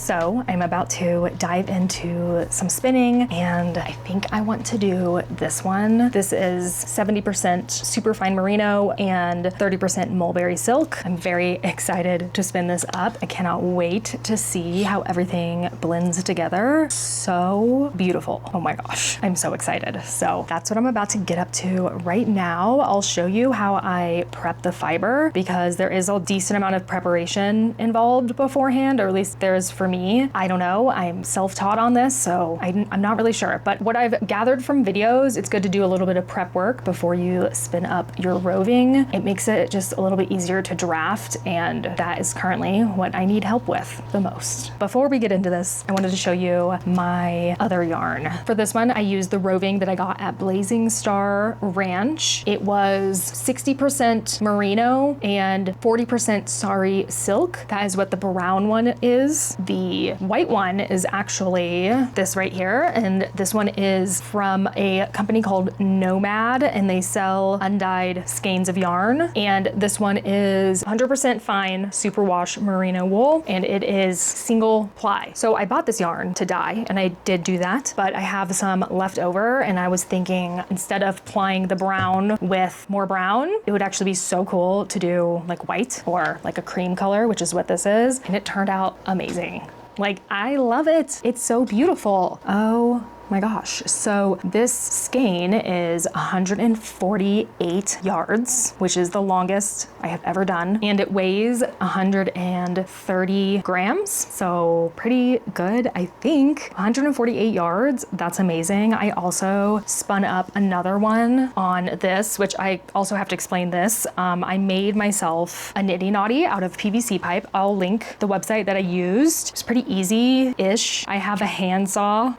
So I'm about to dive into some spinning, and I think I want to do this one. This is 70% superfine merino and 30% mulberry silk. I'm very excited to spin this up. I cannot wait to see how everything blends together. So beautiful. Oh my gosh, I'm so excited. So that's what I'm about to get up to right now. I'll show you how I prep the fiber because there is a decent amount of preparation involved beforehand, or at least there is for me. I don't know, I'm self-taught on this, so I'm not really sure. But what I've gathered from videos, it's good to do a little bit of prep work before you spin up your roving. It makes it just a little bit easier to draft, and that is currently what I need help with the most. Before we get into this, I wanted to show you my other yarn. For this one, I used the roving that I got at Blazing Star Ranch. It was 60% merino and 40% sari silk. That is what the brown one is. The white one is actually this right here, and this one is from a company called Nomad, and they sell undyed skeins of yarn. And this one is 100% fine superwash merino wool, and it is single ply. So I bought this yarn to dye, and I did do that, but I have some left over, and I was thinking instead of plying the brown with more brown, it would actually be so cool to do like white or like a cream color, which is what this is, and it turned out amazing. Like, I love it. It's so beautiful. Oh my gosh. So this skein is 148 yards, which is the longest I have ever done. And it weighs 130 grams. So pretty good, I think. 148 yards, that's amazing. I also spun up another one on this, which I also have to explain this. I made myself a nitty knotty out of PVC pipe. I'll link the website that I used. It's pretty easy-ish. I have a handsaw.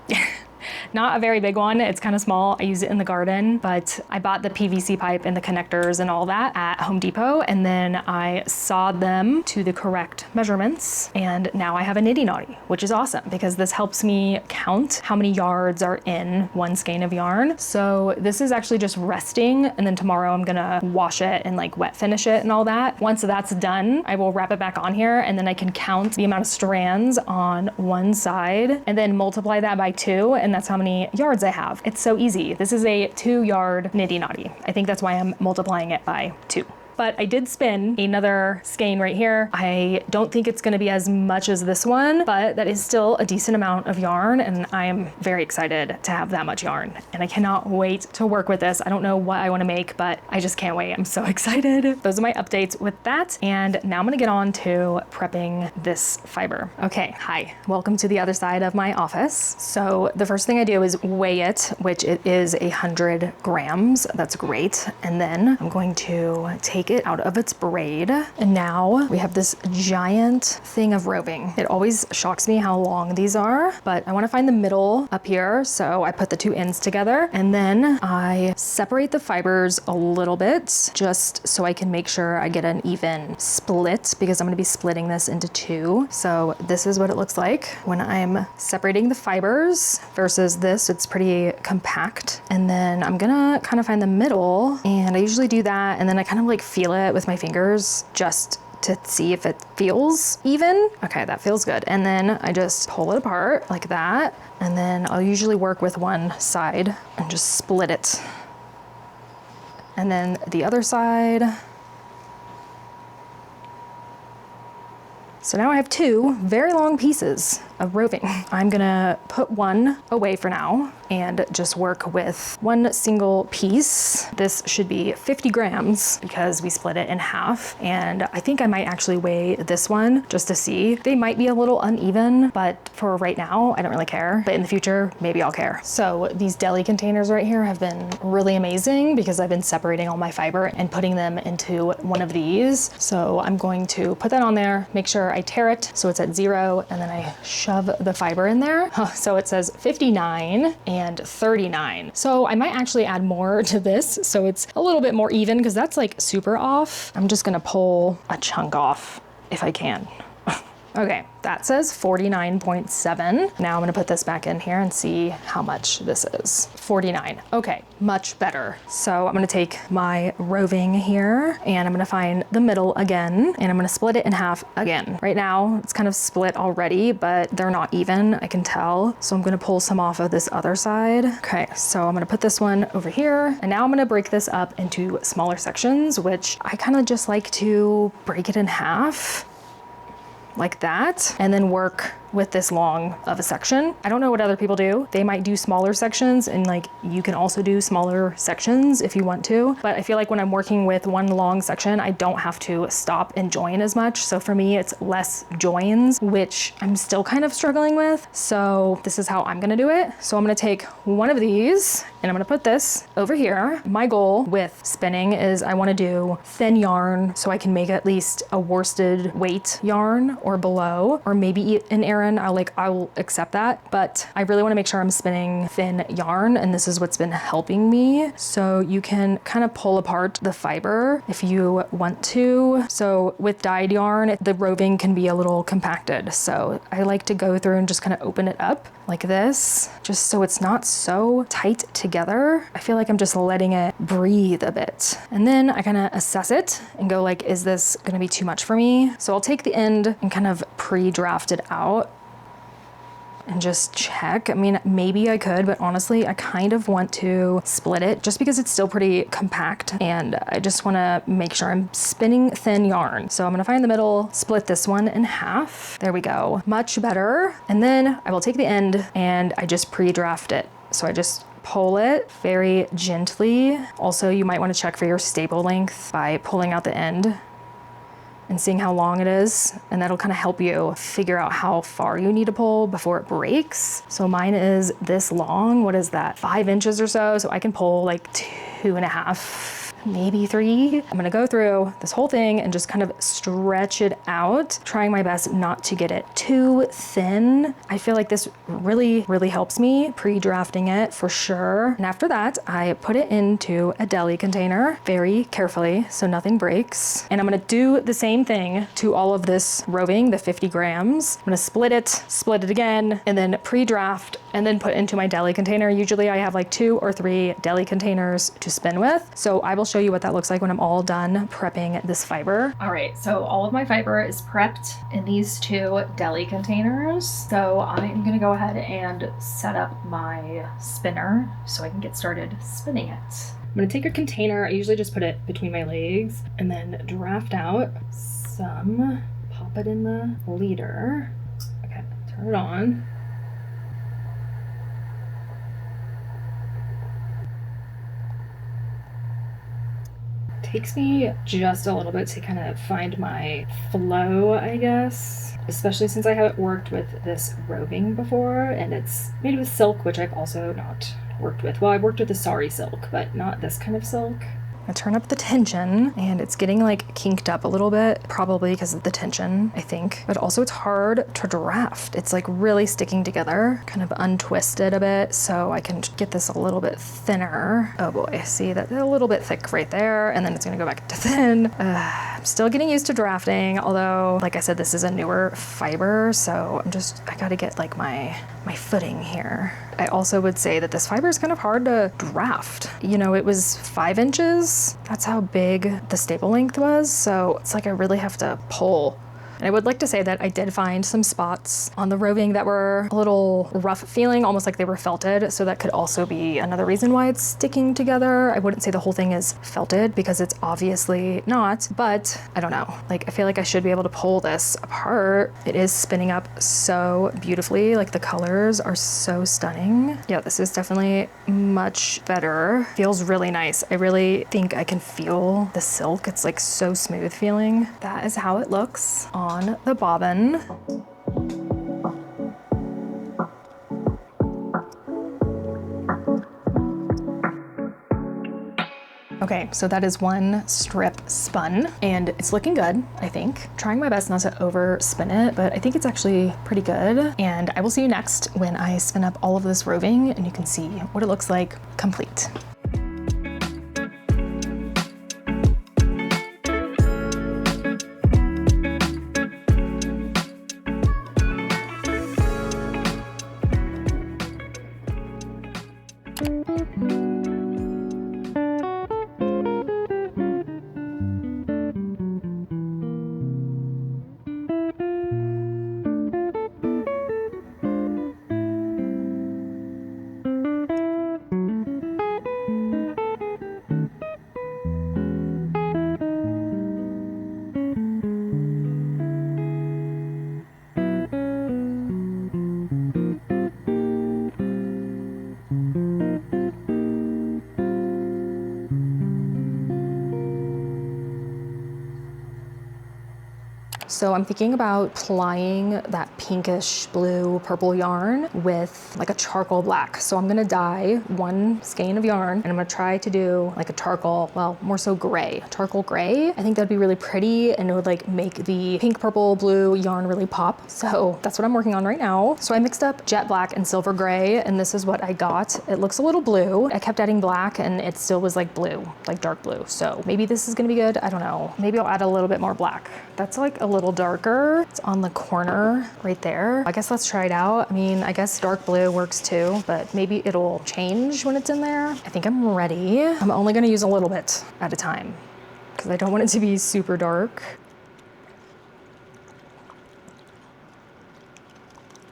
Not a very big one, it's kind of small. I use it in the garden, but I bought the PVC pipe and the connectors and all that at Home Depot, and then I sawed them to the correct measurements, and now I have a nitty knotty, which is awesome because this helps me count how many yards are in one skein of yarn. So this is actually just resting, and then tomorrow I'm gonna wash it and like wet finish it and all that. Once that's done, I will wrap it back on here, and then I can count the amount of strands on one side and then multiply that by 2, and that's how many yards I have. It's so easy. This is a 2-yard nitty knotty. I think that's why I'm multiplying it by 2. But I did spin another skein right here. I don't think it's gonna be as much as this one, but that is still a decent amount of yarn, and I am very excited to have that much yarn. And I cannot wait to work with this. I don't know what I wanna make, but I just can't wait. I'm so excited. Those are my updates with that. And now I'm gonna get on to prepping this fiber. Okay, hi, welcome to the other side of my office. So the first thing I do is weigh it, which it is 100 grams. That's great. And then I'm going to take it out of its braid. And now we have this giant thing of roving. It always shocks me how long these are, but I want to find the middle up here. So I put the 2 ends together, and then I separate the fibers a little bit just so I can make sure I get an even split, because I'm going to be splitting this into 2. So this is what it looks like when I'm separating the fibers versus this. It's pretty compact. And then I'm gonna kind of find the middle, and I usually do that, and then I kind of like feel it with my fingers just to see if it feels even. Okay, that feels good. And then I just pull it apart like that, and then I'll usually work with one side and just split it. And then the other side. So now I have 2 very long pieces of roving. I'm gonna put one away for now and just work with one single piece. This should be 50 grams because we split it in half. And I think I might actually weigh this one just to see. They might be a little uneven, but for right now, I don't really care. But in the future, maybe I'll care. So these deli containers right here have been really amazing because I've been separating all my fiber and putting them into one of these. So I'm going to put that on there, make sure I tear it so it's at 0, and then I shove the fiber in there. So it says 59 and 39. So I might actually add more to this so it's a little bit more even, because that's like super off. I'm just gonna pull a chunk off if I can. Okay, that says 49.7. Now I'm gonna put this back in here and see how much this is. 49, okay, much better. So I'm gonna take my roving here and I'm gonna find the middle again and I'm gonna split it in half again. Right now it's kind of split already, but they're not even, I can tell. So I'm gonna pull some off of this other side. Okay, so I'm gonna put this one over here and now I'm gonna break this up into smaller sections, which I kind of just like to break it in half like that, and then work with this long of a section. I don't know what other people do. They might do smaller sections, and like you can also do smaller sections if you want to. But I feel like when I'm working with one long section, I don't have to stop and join as much. So for me, it's less joins, which I'm still kind of struggling with. So this is how I'm gonna do it. So I'm gonna take one of these and I'm gonna put this over here. My goal with spinning is I wanna do thin yarn so I can make at least a worsted weight yarn or below, or maybe an Aran. I'll accept that, but I really want to make sure I'm spinning thin yarn, and this is what's been helping me. So you can kind of pull apart the fiber if you want to. So with dyed yarn, the roving can be a little compacted. So I like to go through and just kind of open it up like this, just so it's not so tight together. I feel like I'm just letting it breathe a bit. And then I kind of assess it and go like, is this gonna be too much for me? So I'll take the end and kind of pre-draft it out and just check. I mean, maybe I could, but honestly, I kind of want to split it just because it's still pretty compact and I just wanna make sure I'm spinning thin yarn. So I'm gonna find the middle, split this one in half. There we go, much better. And then I will take the end and I just pre-draft it. So I just pull it very gently. Also, you might wanna check for your staple length by pulling out the end and seeing how long it is, and that'll kind of help you figure out how far you need to pull before it breaks. So mine is this long. What is that? 5 inches or so. So I can pull like 2.5, maybe 3. I'm gonna go through this whole thing and just kind of stretch it out, trying my best not to get it too thin. I feel like this really, really helps me pre-drafting it for sure. And after that, I put it into a deli container very carefully so nothing breaks. And I'm gonna do the same thing to all of this roving, the 50 grams. I'm gonna split it again, and then pre-draft, and then put into my deli container. Usually I have like 2 or 3 deli containers to spin with. So I will show you what that looks like when I'm all done prepping this fiber. All right, so all of my fiber is prepped in these 2 deli containers. So I'm gonna go ahead and set up my spinner so I can get started spinning it. I'm gonna take a container, I usually just put it between my legs, and then draft out some, pop it in the leader. Okay, turn it on. Takes me just a little bit to kind of find my flow, I guess, especially since I haven't worked with this roving before, and it's made with silk, which I've also not worked with. Well, I've worked with the sari silk, but not this kind of silk. I turn up the tension and it's getting like kinked up a little bit, probably because of the tension, I think. But also it's hard to draft. It's like really sticking together, kind of untwisted a bit, so I can get this a little bit thinner. Oh boy, see that a little bit thick right there, and then it's gonna go back to thin. I'm still getting used to drafting, although, like I said, this is a newer fiber, so I gotta get like my footing here. I also would say that this fiber is kind of hard to draft. You know, it was 5 inches. That's how big the staple length was. So it's like I really have to pull. And I would like to say that I did find some spots on the roving that were a little rough feeling, almost like they were felted. So that could also be another reason why it's sticking together. I wouldn't say the whole thing is felted because it's obviously not, but I don't know. Like, I feel like I should be able to pull this apart. It is spinning up so beautifully. Like, the colors are so stunning. Yeah, this is definitely much better. Feels really nice. I really think I can feel the silk. It's like so smooth feeling. That is how it looks on the bobbin. Okay, so that is one strip spun and it's looking good, I think. Trying my best not to overspin it, but I think it's actually pretty good. And I will see you next when I spin up all of this roving and you can see what it looks like complete. So I'm thinking about plying that pinkish blue purple yarn with like a charcoal black. So I'm gonna dye one skein of yarn and I'm gonna try to do like a charcoal, well, more so gray, charcoal gray. I think that'd be really pretty and it would like make the pink, purple, blue yarn really pop. So that's what I'm working on right now. So I mixed up jet black and silver gray and this is what I got. It looks a little blue. I kept adding black and it still was like blue, like dark blue. So maybe this is gonna be good. I don't know. Maybe I'll add a little bit more black. That's like a little darker. It's on the corner right there. I guess let's try it out. I mean, I guess dark blue works too, but maybe it'll change when it's in there. I think I'm ready. I'm only gonna use a little bit at a time because I don't want it to be super dark.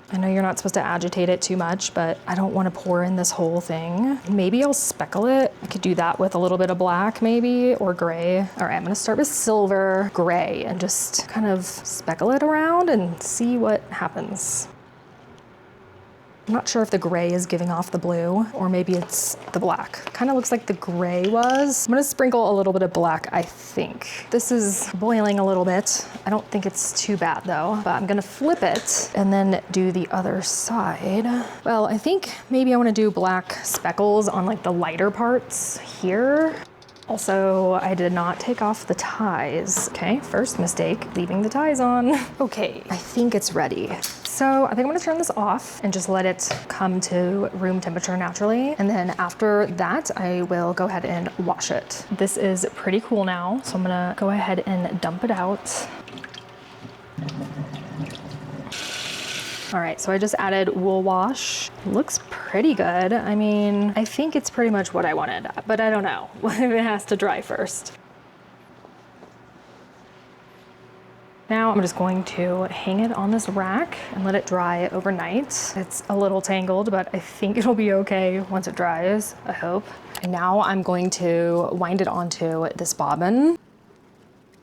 I know you're not supposed to agitate it too much, but I don't want to pour in this whole thing. Maybe I'll speckle it. I could do that with a little bit of black maybe, or gray. All right, I'm gonna start with silver gray and just kind of speckle it around and see what happens. I'm not sure if the gray is giving off the blue or maybe it's the black. Kind of looks like the gray was. I'm gonna sprinkle a little bit of black, I think. This is boiling a little bit. I don't think it's too bad though, but I'm gonna flip it and then do the other side. Well, I think maybe I wanna do black speckles on like the lighter parts here. Also, I did not take off the ties. Okay, first mistake, leaving the ties on. Okay, I think it's ready. So I think I'm gonna turn this off and just let it come to room temperature naturally. And then after that, I will go ahead and wash it. This is pretty cool now, so I'm gonna go ahead and dump it out. All right, so I just added wool wash. Looks pretty good. I mean, I think it's pretty much what I wanted, but I don't know. It has to dry first. Now I'm just going to hang it on this rack and let it dry overnight. It's a little tangled, but I think it'll be okay once it dries, I hope. And now I'm going to wind it onto this bobbin.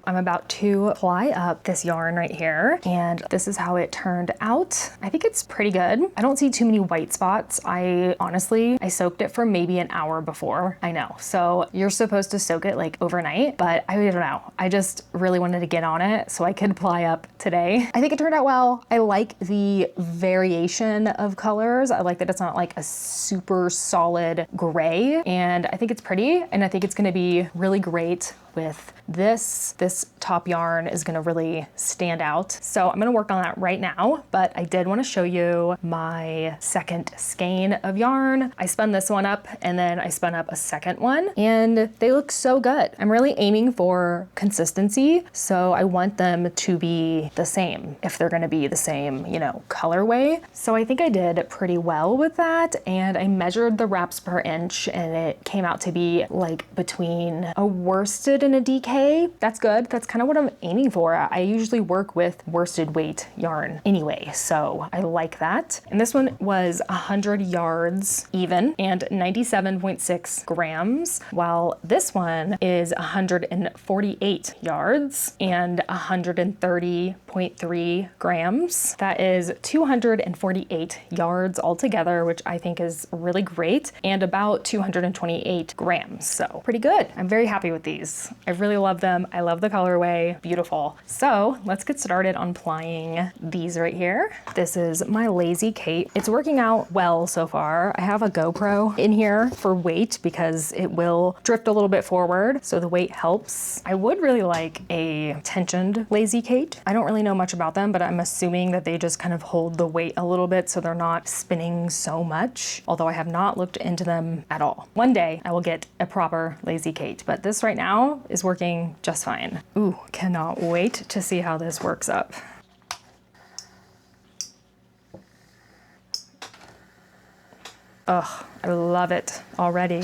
I'm about to ply up this yarn right here, and this is how it turned out. I think it's pretty good. I don't see too many white spots. I soaked it for maybe an hour before. I know, so you're supposed to soak it like overnight, but I don't know. I just really wanted to get on it so I could ply up today. I think it turned out well. I like the variation of colors. I like that it's not like a super solid gray, and I think it's pretty, and I think it's gonna be really great with this top yarn is gonna really stand out. So I'm gonna work on that right now, but I did wanna show you my second skein of yarn. I spun this one up and then I spun up a second one and they look so good. I'm really aiming for consistency. So I want them to be the same if they're gonna be the same, you know, colorway. So I think I did pretty well with that. And I measured the wraps per inch and it came out to be like between a worsted and a DK. That's good. That's kind of what I'm aiming for. I usually work with worsted weight yarn anyway, so I like that. And this one was 100 yards even and 97.6 grams, while this one is 148 yards and 130.3 grams. That is 248 yards altogether, which I think is really great, and about 228 grams. So pretty good. I'm very happy with these. I really love them. I love the colorway. Beautiful. So let's get started on plying these right here. This is my Lazy Kate. It's working out well so far. I have a GoPro in here for weight because it will drift a little bit forward, so the weight helps. I would really like a tensioned Lazy Kate. I don't really know much about them, but I'm assuming that they just kind of hold the weight a little bit so they're not spinning so much, although I have not looked into them at all. One day I will get a proper Lazy Kate, but this right now is working just fine. Ooh, cannot wait to see how this works up. Ugh, I love it already.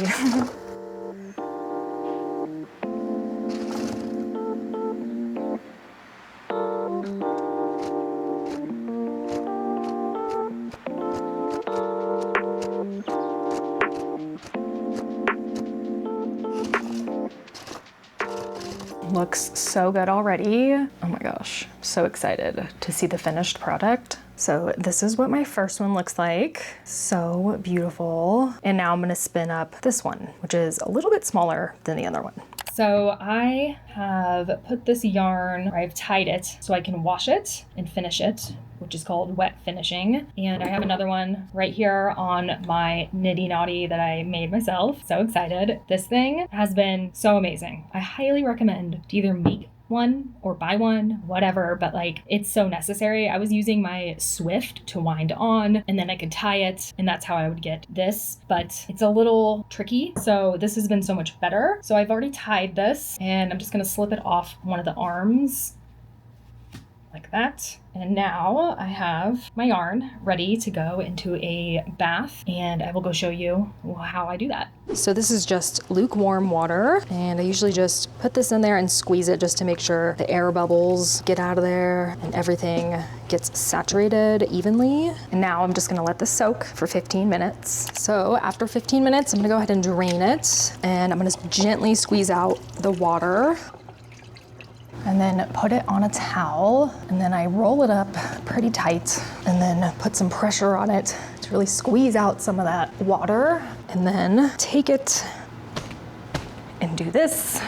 Looks so good already. Oh my gosh, so excited to see the finished product. So this is what my first one looks like. So beautiful. And now I'm gonna spin up this one, which is a little bit smaller than the other one. So I have put this yarn, or I've tied it so I can wash it and finish it, which is called wet finishing. And I have another one right here on my nitty naughty that I made myself. So excited. This thing has been so amazing. I highly recommend to either make one or buy one, whatever, but like it's so necessary. I was using my Swift to wind on and then I could tie it, and that's how I would get this, but it's a little tricky. So this has been so much better. So I've already tied this and I'm just gonna slip it off one of the arms like that. And now I have my yarn ready to go into a bath, and I will go show you how I do that. So this is just lukewarm water, and I usually just put this in there and squeeze it just to make sure the air bubbles get out of there and everything gets saturated evenly. And now I'm just gonna let this soak for 15 minutes. So after 15 minutes, I'm gonna go ahead and drain it, and I'm gonna gently squeeze out the water. And then put it on a towel, and then I roll it up pretty tight and then put some pressure on it to really squeeze out some of that water, and then take it and do this.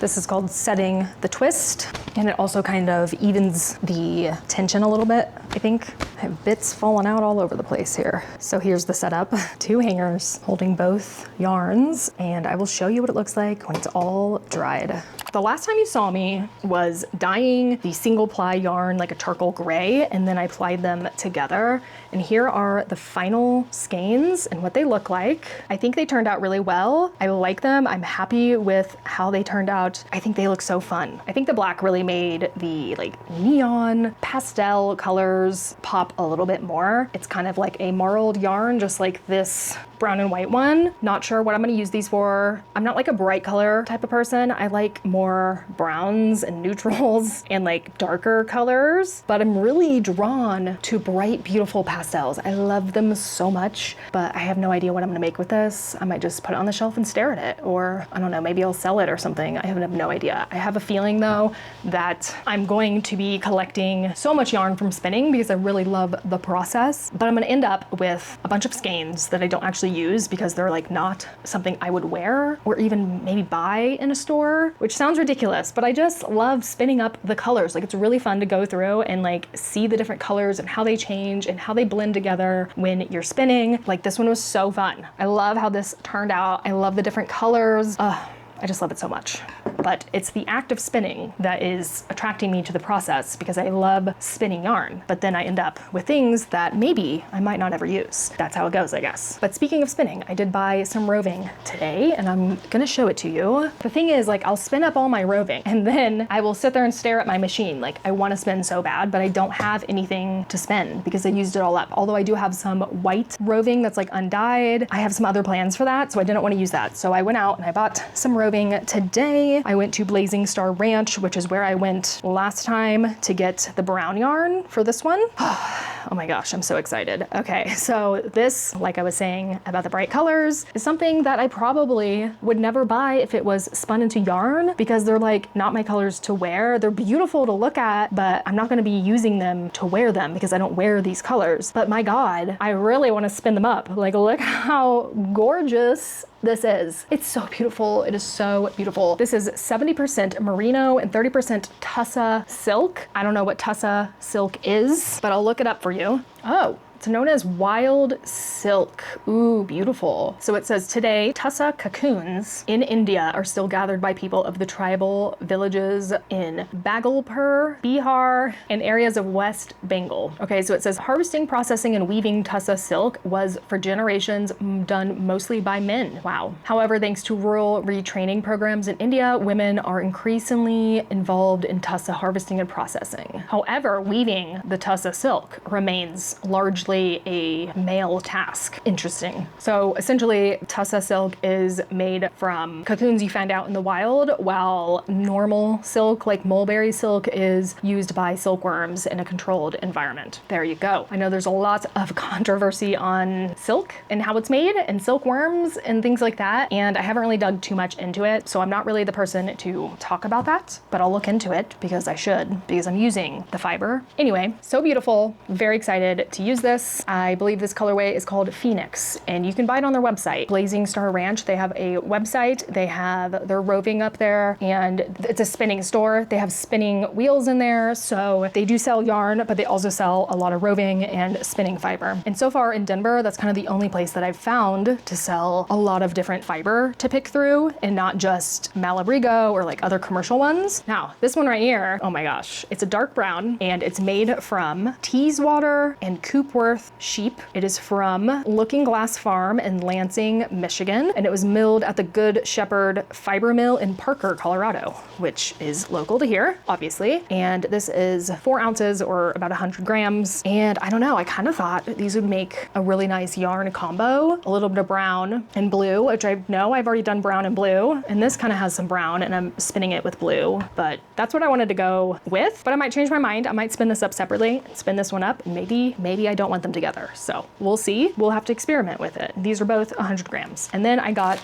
This is called setting the twist, and it also kind of evens the tension a little bit, I think. I have bits falling out all over the place here. So here's the setup. 2 hangers holding both yarns, and I will show you what it looks like when it's all dried. The last time you saw me was dyeing the single ply yarn like a charcoal gray, and then I plied them together. And here are the final skeins and what they look like. I think they turned out really well. I like them. I'm happy with how they turned out. I think they look so fun. I think the black really made the like neon pastel colors pop a little bit more. It's kind of like a marled yarn, just like this brown and white one. Not sure what I'm gonna use these for. I'm not like a bright color type of person. I like more browns and neutrals and like darker colors, but I'm really drawn to bright, beautiful pastels. I love them so much, but I have no idea what I'm gonna make with this. I might just put it on the shelf and stare at it, or I don't know, maybe I'll sell it or something. I have no idea. I have a feeling though that I'm going to be collecting so much yarn from spinning because I really love the process, but I'm gonna end up with a bunch of skeins that I don't actually use because they're like not something I would wear or even maybe buy in a store, which sounds ridiculous, but I just love spinning up the colors. Like it's really fun to go through and like see the different colors and how they change and how they blend together when you're spinning. Like this one was so fun. I love how this turned out. I love the different colors. I just love it so much. But it's the act of spinning that is attracting me to the process because I love spinning yarn. But then I end up with things that maybe I might not ever use. That's how it goes, I guess. But speaking of spinning, I did buy some roving today and I'm gonna show it to you. The thing is, like, I'll spin up all my roving and then I will sit there and stare at my machine. Like, I wanna spin so bad, but I don't have anything to spin because I used it all up. Although I do have some white roving that's like undyed. I have some other plans for that, so I didn't wanna use that. So I went out and I bought some roving today. I went to Blazing Star Ranch, which is where I went last time to get the brown yarn for this one. Oh my gosh, I'm so excited. Okay, so this, like I was saying about the bright colors, is something that I probably would never buy if it was spun into yarn because they're like not my colors to wear. They're beautiful to look at, but I'm not gonna be using them to wear them because I don't wear these colors. But my God, I really wanna spin them up. Like, look how gorgeous this is. It's so beautiful. It is so beautiful. This is 70% merino and 30% tussa silk. I don't know what tussa silk is, but I'll look it up for you. Oh, it's known as wild silk. Ooh, beautiful. So it says today, tussa cocoons in India are still gathered by people of the tribal villages in Bhagalpur, Bihar, and areas of West Bengal. Okay, so it says harvesting, processing, and weaving tussa silk was for generations done mostly by men. Wow. However, thanks to rural retraining programs in India, women are increasingly involved in tussa harvesting and processing. However, weaving the tussa silk remains largely mostly a male task. Interesting. So essentially, tussa silk is made from cocoons you find out in the wild, while normal silk, like mulberry silk, is used by silkworms in a controlled environment. There you go. I know there's a lot of controversy on silk and how it's made and silkworms and things like that, and I haven't really dug too much into it, so I'm not really the person to talk about that, but I'll look into it because I should, because I'm using the fiber. Anyway, so beautiful. Very excited to use this. I believe this colorway is called Phoenix, and you can buy it on their website, Blazing Star Ranch. They have a website, they have their roving up there, and it's a spinning store. They have spinning wheels in there, so they do sell yarn, but they also sell a lot of roving and spinning fiber. And so far in Denver, that's kind of the only place that I've found to sell a lot of different fiber to pick through, and not just Malabrigo or like other commercial ones. Now, this one right here, oh my gosh, it's a dark brown, and it's made from Teeswater and Coopworth sheep. It is from Looking Glass Farm in Lansing, Michigan, and it was milled at the Good Shepherd Fiber Mill in Parker, Colorado, which is local to here, obviously. And this is 4 ounces or about 100 grams. And I don't know, I kind of thought these would make a really nice yarn combo. A little bit of brown and blue, which I know I've already done brown and blue, and this kind of has some brown, and I'm spinning it with blue, but that's what I wanted to go with. But I might change my mind. I might spin this up separately, spin this one up, and maybe I don't want them together. So we'll see. We'll have to experiment with it. These are both 100 grams. And then I got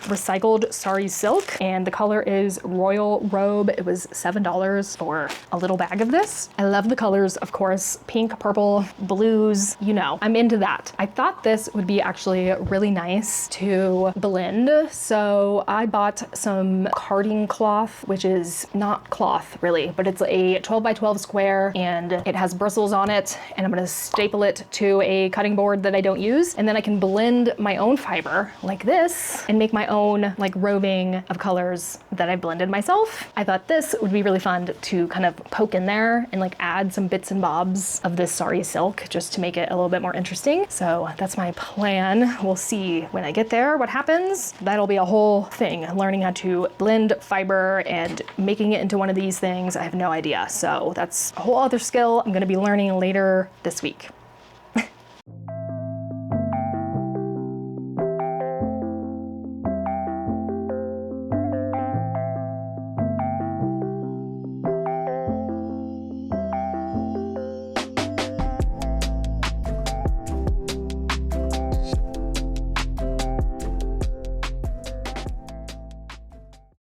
recycled sari silk, and the color is Royal Robe. It was $7 for a little bag of this. I love the colors, of course, pink, purple, blues, you know, I'm into that. I thought this would be actually really nice to blend. So I bought some carding cloth, which is not cloth really, but it's a 12 by 12 square, and it has bristles on it, and I'm gonna staple it to a cutting board that I don't use, and then I can blend my own fiber like this and make my own like roving of colors that I blended myself. I thought this would be really fun to kind of poke in there and like add some bits and bobs of this sari silk just to make it a little bit more interesting. So that's my plan. We'll see when I get there what happens. That'll be a whole thing, learning how to blend fiber and making it into one of these things. I have no idea. So that's a whole other skill I'm gonna be learning later this week.